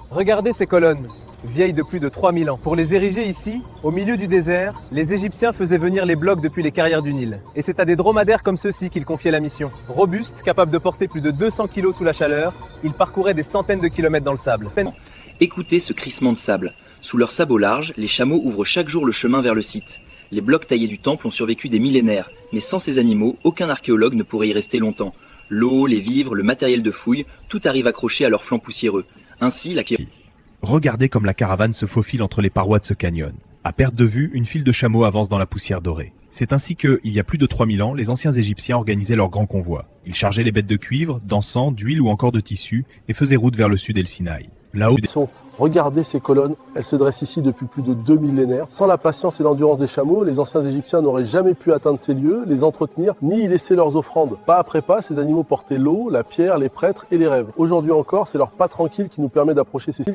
Regardez ces colonnes, vieilles de plus de 3000 ans. Pour les ériger ici, au milieu du désert, les Égyptiens faisaient venir les blocs depuis les carrières du Nil. Et c'est à des dromadaires comme ceux-ci qu'ils confiaient la mission. Robustes, capables de porter plus de 200 kg sous la chaleur, ils parcouraient des centaines de kilomètres dans le sable. Écoutez ce crissement de sable. Sous leurs sabots larges, les chameaux ouvrent chaque jour le chemin vers le site. Les blocs taillés du temple ont survécu des millénaires, mais sans ces animaux, aucun archéologue ne pourrait y rester longtemps. L'eau, les vivres, le matériel de fouille, tout arrive accroché à leurs flancs poussiéreux. Ainsi, la... Regardez comme la caravane se faufile entre les parois de ce canyon. À perte de vue, une file de chameaux avance dans la poussière dorée. C'est ainsi que, il y a plus de 3000 ans, les anciens Égyptiens organisaient leur grand convoi. Ils chargeaient les bêtes de cuivre, d'encens, d'huile ou encore de tissu et faisaient route vers le sud et le Sinaï. Là-haut, Regardez ces colonnes, elles se dressent ici depuis plus de 2 millénaires. Sans la patience et l'endurance des chameaux, les anciens Égyptiens n'auraient jamais pu atteindre ces lieux, les entretenir, ni y laisser leurs offrandes. Pas après pas, ces animaux portaient l'eau, la pierre, les prêtres et les rêves. Aujourd'hui encore, c'est leur pas tranquille qui nous permet d'approcher ces sites.